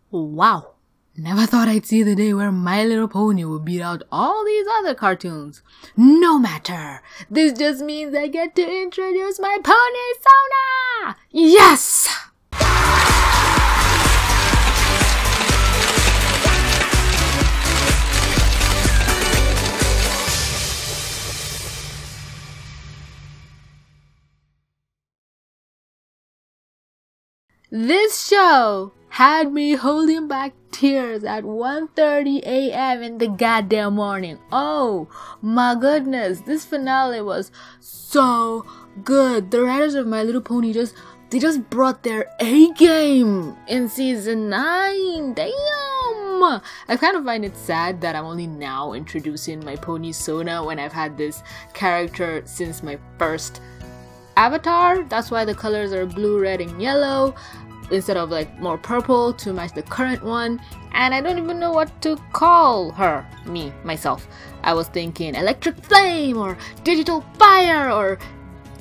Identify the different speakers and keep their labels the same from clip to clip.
Speaker 1: Wow, never thought I'd see the day where My Little Pony would beat out all these other cartoons. No matter, this just means I get to introduce my pony Sona! Yes! This show had me holding back tears at 1:30 a.m. in the goddamn morning. Oh my goodness, this finale was so good. The writers of My Little Pony just brought their A game in season 9. Damn! I kind of find it sad that I'm only now introducing my pony Sona when I've had this character since my first avatar. That's why the colors are blue, red, and yellow instead of like more purple to match the current one. And I don't even know what to call her, myself. I was thinking electric flame or digital fire or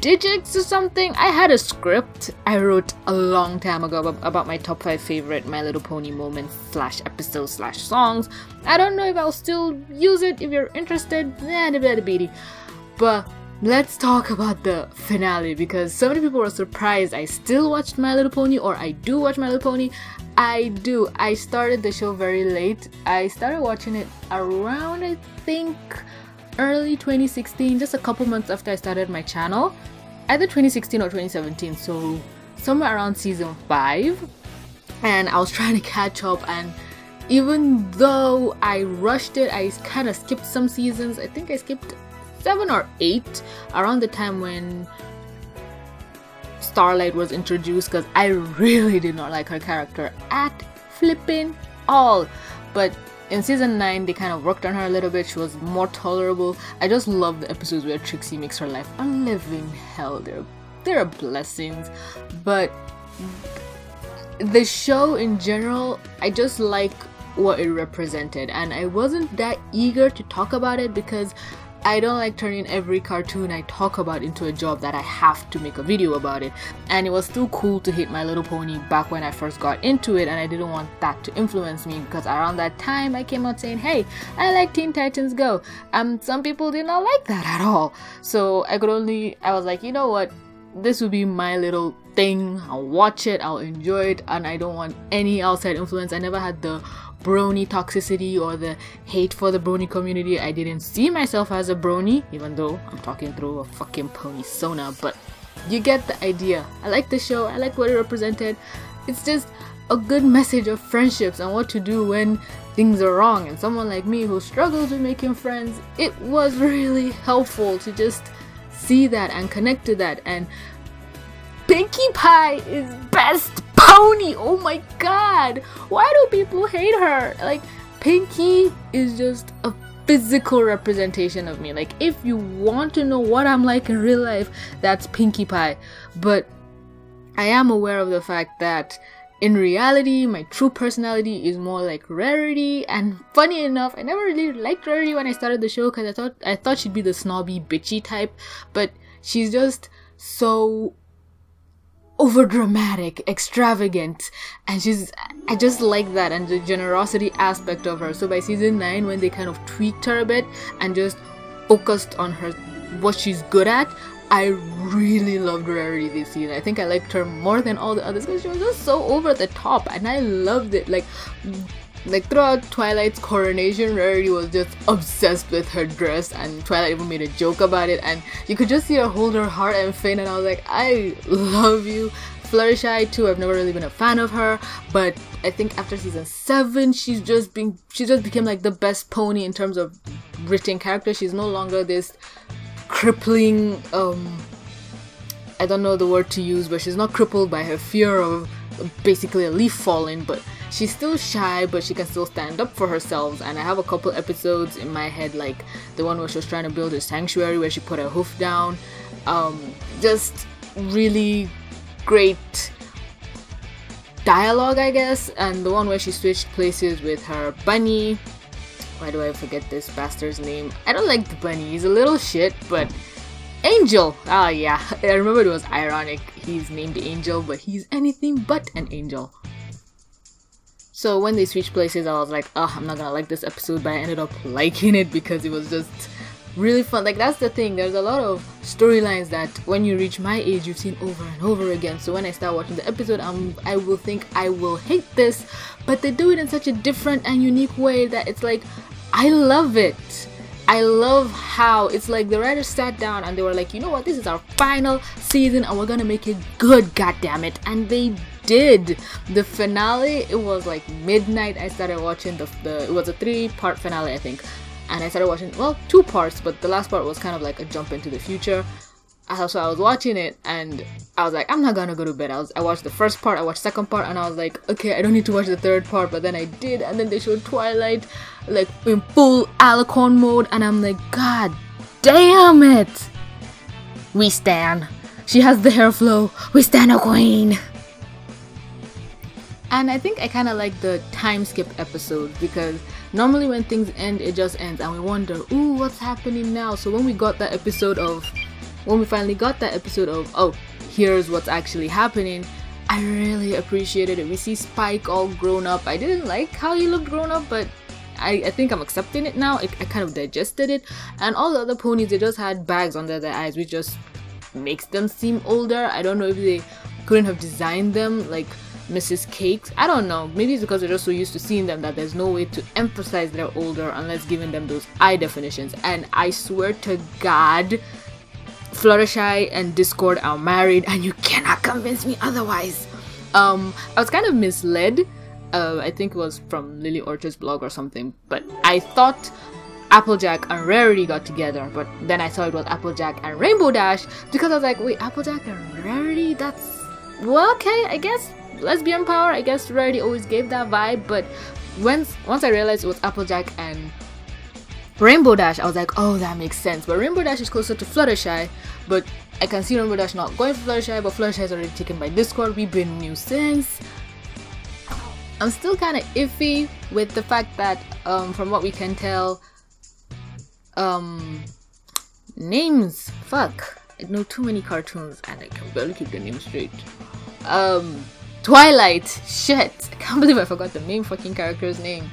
Speaker 1: Digix or something. I had a script I wrote a long time ago about my top 5 favorite My Little Pony moments / episodes / songs. I don't know if I'll still use it. If you're interested, but let's talk about the finale, because so many people were surprised I still watched My Little Pony, or I do watch My Little Pony. I do. I started the show very late. I started watching it around, I think, early 2016, just a couple months after I started my channel. Either 2016 or 2017, so somewhere around season 5. And I was trying to catch up, and even though I rushed it, I kind of skipped some seasons. I think I skipped 7 or 8 around the time when Starlight was introduced, because I really did not like her character at flipping all. But in season 9 they kind of worked on her a little bit. She was more tolerable. I just love the episodes where Trixie makes her life a living hell. They're blessings. But the show in general, I just like what it represented, and I wasn't that eager to talk about it because I don't like turning every cartoon I talk about into a job that I have to make a video about it. And it was still cool to hate My Little Pony back when I first got into it, and I didn't want that to influence me, because around that time I came out saying, hey, I like Teen Titans Go. Some people did not like that at all. So I was like, you know what? This would be my little thing. I'll watch it, I'll enjoy it, and I don't want any outside influence. I never had the brony toxicity or the hate for the brony community. I didn't see myself as a brony, even though I'm talking through a fucking pony Sona, but you get the idea. I like the show, I like what it represented. It's just a good message of friendships and what to do when things are wrong. And someone like me who struggles with making friends, it was really helpful to just see that and connect to that. And Pinkie Pie is best pony. Oh my god, why do people hate her? Like, Pinkie is just a physical representation of me. Like, if you want to know what I'm like in real life, that's Pinkie Pie. But I am aware of the fact that in reality my true personality is more like Rarity. And funny enough, I never really liked Rarity when I started the show, because I thought she'd be the snobby bitchy type, but she's just so over dramatic, extravagant, and I just like that, and the generosity aspect of her. So by season 9, when they kind of tweaked her a bit and just focused on her, what she's good at, I really loved Rarity this season. I think I liked her more than all the others because she was just so over the top, and I loved it. Like throughout Twilight's coronation, Rarity was just obsessed with her dress, and Twilight even made a joke about it, and you could just see her hold her heart and faint, and I was like, I love you. Fluttershy too, I've never really been a fan of her, but I think after season 7 she just became like the best pony in terms of written character. She's no longer this crippling, I don't know the word to use, but she's not crippled by her fear of basically a leaf falling, but she's still shy, but she can still stand up for herself. And I have a couple episodes in my head, like the one where she was trying to build a sanctuary where she put her hoof down. Just really great dialogue, I guess. And the one where she switched places with her bunny. Why do I forget this bastard's name? I don't like the bunny, he's a little shit, but Angel! Ah, yeah, I remember it was ironic. He's named Angel, but he's anything but an angel. So when they switched places, I was like, oh, I'm not gonna like this episode, but I ended up liking it because it was just really fun. Like, that's the thing, there's a lot of storylines that when you reach my age you've seen over and over again. So when I start watching the episode, I will think I will hate this, but they do it in such a different and unique way that it's like, I love it. I love how it's like the writers sat down and they were like, you know what, this is our final season and we're gonna make it good, goddammit. And they did. The finale, it was like midnight. I started watching it was a 3-part finale, I think, and I started watching, well, 2 parts, but the last part was kind of like a jump into the future. So I was watching it and I was like, I'm not gonna go to bed. I watched the first part, I watched the second part, and I was like, okay, I don't need to watch the 3rd part, but then I did, and then they showed Twilight like in full Alicon mode, and I'm like, god damn it, we stan. She has the hair flow, we stan a queen. And I think I kind of like the time skip episode, because normally when things end, it just ends and we wonder, ooh, what's happening now? So when we finally got that episode of, oh, here's what's actually happening, I really appreciated it. We see Spike all grown up. I didn't like how he looked grown up, but I think I'm accepting it now. I kind of digested it. And all the other ponies, they just had bags under their eyes, which just makes them seem older. I don't know if they couldn't have designed them like Mrs. Cakes. I don't know. Maybe it's because they're just so used to seeing them that there's no way to emphasize they're older unless giving them those eye definitions. And I swear to God, Fluttershy and Discord are married, and you cannot convince me otherwise. I was kind of misled. I think it was from Lily Orchard's blog or something, but I thought Applejack and Rarity got together, but then I saw it was Applejack and Rainbow Dash, because I was like, wait, Applejack and Rarity? That's, well, okay, I guess lesbian power. I guess Rarity always gave that vibe, but once I realized it was Applejack and Rainbow Dash, I was like, oh, that makes sense. But Rainbow Dash is closer to Fluttershy, but I can see Rainbow Dash not going for Fluttershy, but Fluttershy is already taken by Discord. We've been new since. I'm still kind of iffy with the fact that, from what we can tell, names, fuck, I know too many cartoons and I can barely keep the name straight. Twilight, shit, I can't believe I forgot the main fucking character's name.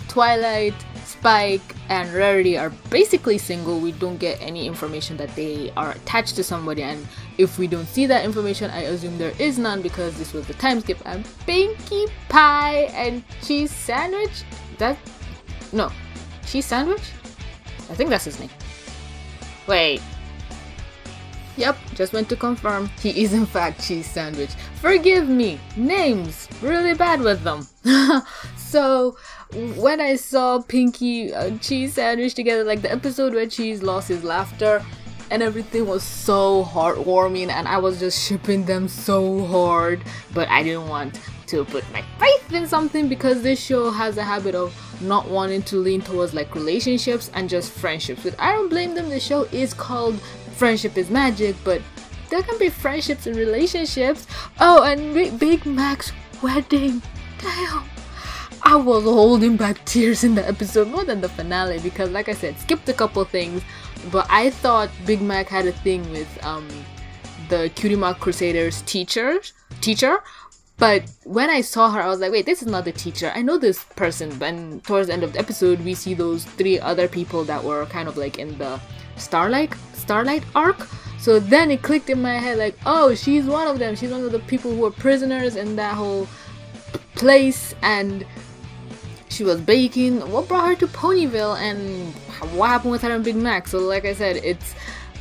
Speaker 1: Twilight, Spike, and Rarity are basically single. We don't get any information that they are attached to somebody, and if we don't see that information, I assume there is none because this was the time skip. And Pinkie Pie and Cheese Sandwich? Cheese Sandwich? I think that's his name. Wait. Yep, just went to confirm. He is in fact Cheese Sandwich. Forgive me, names, really bad with them. So when I saw Pinkie Cheese Sandwich together, like the episode where Cheese lost his laughter and everything was so heartwarming, and I was just shipping them so hard, but I didn't want to put my faith in something because this show has a habit of not wanting to lean towards like relationships and just friendships. But I don't blame them. The show is called Friendship is Magic, but there can be friendships and relationships. Oh, and Big Mac's wedding. Damn. I was holding back tears in the episode more than the finale because, like I said, skipped a couple things, but I thought Big Mac had a thing with the Cutie Mark Crusaders teacher. But when I saw her, I was like, wait, this is not the teacher. I know this person. And towards the end of the episode, we see those 3 other people that were kind of like in the Starlight arc. So then it clicked in my head like, oh, she's one of them. She's one of the people who were prisoners in that whole place, and she was baking. What brought her to Ponyville, and what happened with her and Big Mac? So like I said,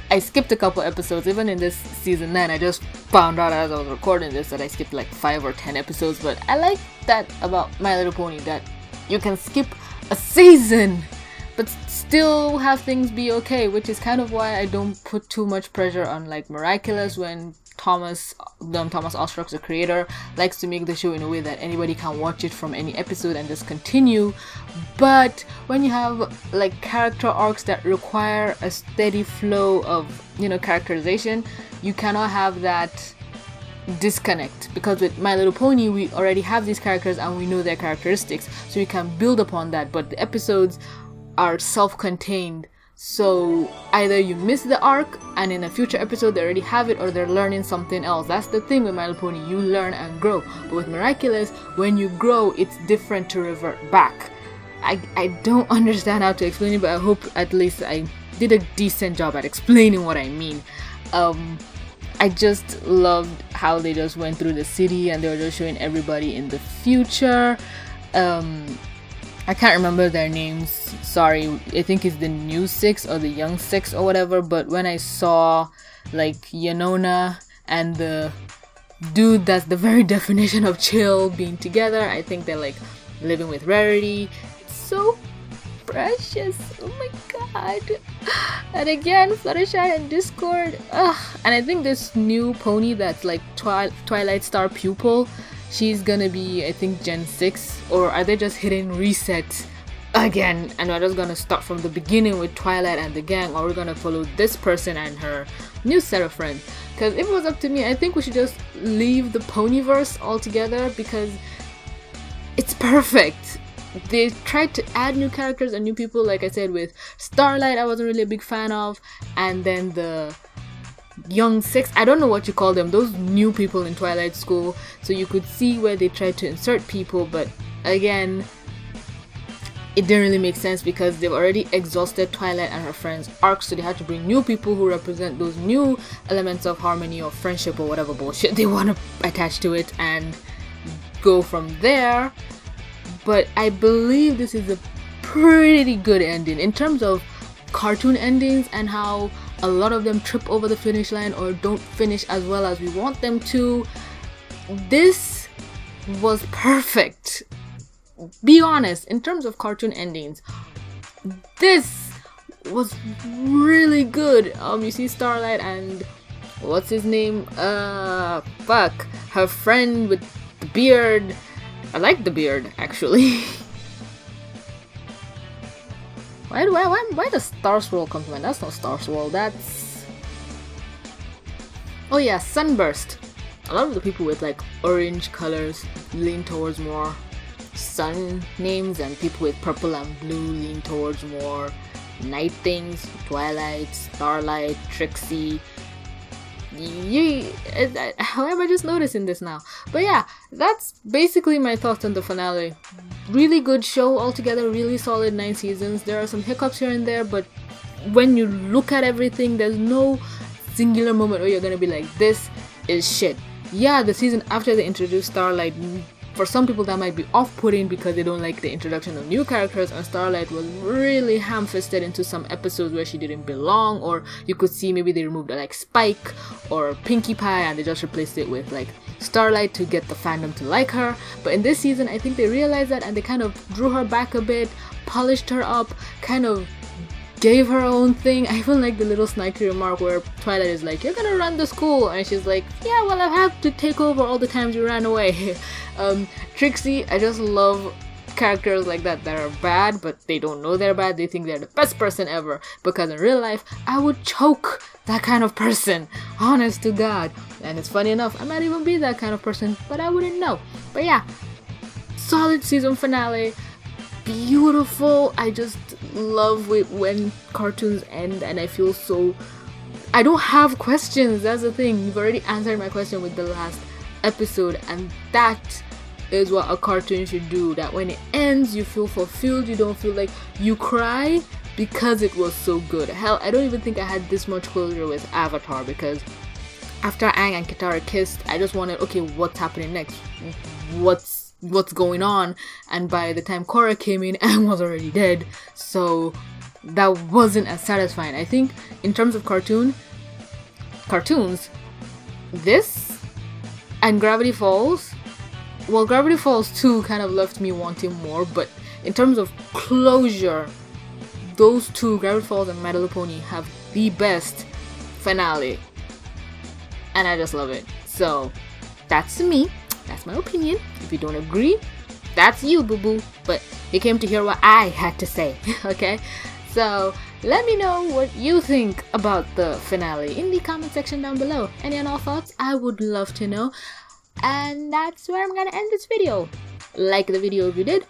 Speaker 1: I skipped a couple episodes. Even in this season 9, I just found out as I was recording this that I skipped like 5 or 10 episodes. But I like that about My Little Pony, that you can skip a season but still have things be okay, which is kind of why I don't put too much pressure on like Miraculous when Thomas Ostrach, the creator, likes to make the show in a way that anybody can watch it from any episode and just continue. But when you have like character arcs that require a steady flow of, you know, characterization, you cannot have that disconnect, because with My Little Pony we already have these characters and we know their characteristics, so you can build upon that, but the episodes are self-contained, So either you miss the arc and in a future episode they already have it, or they're learning something else. That's the thing with My Little Pony, you learn and grow. But with Miraculous, when you grow, it's different to revert back. I don't understand how to explain it, but I hope at least I did a decent job at explaining what I mean. I just loved how they just went through the city and they were just showing everybody in the future. I can't remember their names, sorry. I think it's the new 6 or the young 6 or whatever, but when I saw like Yenona and the dude that's the very definition of chill being together, I think they're like living with Rarity. It's so precious, oh my god. And again, Fluttershy and Discord, and I think this new pony that's like Twilight Star pupil, she's gonna be, I think, Gen 6, or are they just hitting reset again and we're just gonna start from the beginning with Twilight and the gang, or we're gonna follow this person and her new set of friends? Because if it was up to me, I think we should just leave the Ponyverse altogether because it's perfect. They tried to add new characters and new people, like I said with Starlight I wasn't really a big fan of, and then the young 6, I don't know what you call them, those new people in Twilight School. So you could see where they tried to insert people, but again it didn't really make sense because they've already exhausted Twilight and her friends' arcs, so they had to bring new people who represent those new elements of harmony or friendship or whatever bullshit they want to attach to it and go from there. But I believe this is a pretty good ending in terms of cartoon endings and how a lot of them trip over the finish line or don't finish as well as we want them to. This was perfect. Be honest, in terms of cartoon endings, this was really good. You see Starlight and what's his name? Fuck. Her friend with the beard. I like the beard actually. Why does Star Swirl come to mind? That's not Star Swirl, that's... oh yeah, Sunburst. A lot of the people with like orange colors lean towards more sun names, and people with purple and blue lean towards more night things. Twilight, Starlight, Trixie. How am I just noticing this now? But yeah, that's basically my thoughts on the finale. Really good show altogether, really solid 9 seasons. There are some hiccups here and there, but when you look at everything, there's no singular moment where you're gonna be like, this is shit. Yeah, the season after they introduced Starlight, for some people that might be off-putting because they don't like the introduction of new characters, and Starlight was really ham-fisted into some episodes where she didn't belong, or you could see maybe they removed like Spike or Pinkie Pie and they just replaced it with like Starlight to get the fandom to like her. But in this season I think they realized that and they kind of drew her back a bit, polished her up, kind of gave her own thing. I even like the little snarky remark where Twilight is like, you're gonna run the school, and she's like, yeah, well, I've had to take over all the times you ran away. Trixie, I just love characters like that are bad, but they don't know they're bad. They think they're the best person ever, because in real life I would choke that kind of person, honest to God. And it's funny enough, I might even be that kind of person, but I wouldn't know. But yeah, solid season finale, beautiful. I just love when cartoons end and I feel so... I don't have questions, that's the thing. You've already answered my question with the last episode, and that is what a cartoon should do. That when it ends, you feel fulfilled, you don't feel like you cry because it was so good. Hell, I don't even think I had this much closure with Avatar, because after Aang and Katara kissed, I just wanted, okay, what's happening next? What's going on? And by the time Korra came in, Aang was already dead, so that wasn't as satisfying. I think in terms of cartoons, this and Gravity Falls, well, Gravity Falls 2 kind of left me wanting more, but in terms of closure, those two, Gravity Falls and My Little Pony, have the best finale, and I just love it. So that's me, that's my opinion. If you don't agree, that's you, boo-boo, but you came to hear what I had to say. Okay, so let me know what you think about the finale in the comment section down below. Any and all thoughts, I would love to know. And that's where I'm gonna end this video. Like the video if you did,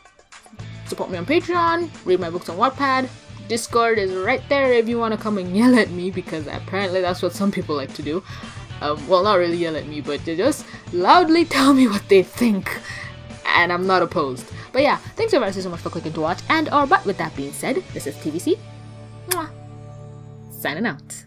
Speaker 1: support me on Patreon, read my books on Wattpad, Discord is right there if you want to come and yell at me, because apparently that's what some people like to do. Well, not really yell at me, but they just loudly tell me what they think, and I'm not opposed. But yeah, thanks everybody so much for clicking to watch, and or but with that being said, this is TVC. Mwah. Signing out.